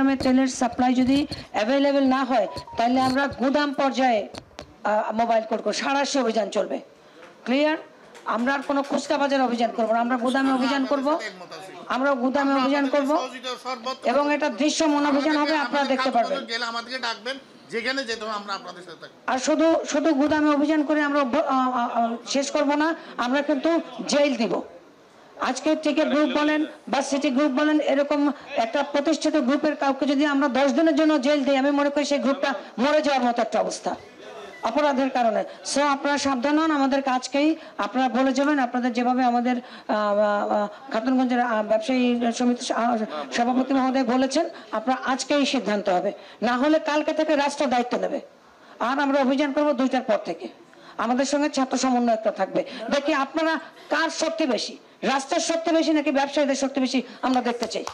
চট্টগ্রামে তেলের সাপ্লাই যদি অ্যাভেলেবেল না হয় তাহলে আমরা গুদাম পর্যায়ে মোবাইল কোর্ট করব, সাঁড়াশি অভিযান চলবে। ক্লিয়ার? আমরা আর কোনো খুচরা বাজারে অভিযান করব না, আমরা গুদামে অভিযান করব, আমরা গুদামে অভিযান করব এবং এটা দৃশ্যমান অভিযান হবে, আপনারা দেখতে পারবেন। আমাদেরকে ডাকবেন, যেখানে যেতে হবে আমরা আপনাদের সাথে থাকব। আর শুধু গুদামে অভিযান করে আমরা শেষ করব না, আমরা কিন্তু জেল দিব। আজকে টিকে গ্রুপ বলেন বা সিটি গ্রুপ বলেন, এরকম একটা প্রতিষ্ঠিত গ্রুপের কাউকে যদি আমরা 10 দিনের জন্য জেল দিই, আমি মনে করি সেই গ্রুপটা মরে যাওয়ার মতো একটা অবস্থা অপরাধের কারণে। সো আপনারা সাবধান হন, আমাদের কাজকেই আপনারা বলে যাবেন। আপনাদের যেভাবে আমাদের খাতুনগঞ্জের ব্যবসায়ী সমিতি সভাপতি মহোদয় বলেছেন, আপনারা আজকেই সিদ্ধান্ত হবে, না হলে কালকে থেকে রাষ্ট্র দায়িত্ব নেবে। আর আমরা অভিযান করব 2টার পর থেকে, আমাদের সঙ্গে ছাত্র সমন্বয়করা থাকবে। দেখি আপনারা কার শক্তি বেশি, রাষ্ট্রের শক্তি বেশি নাকি ব্যবসায়ীদের শক্তি বেশি, আমরা দেখতে চাই।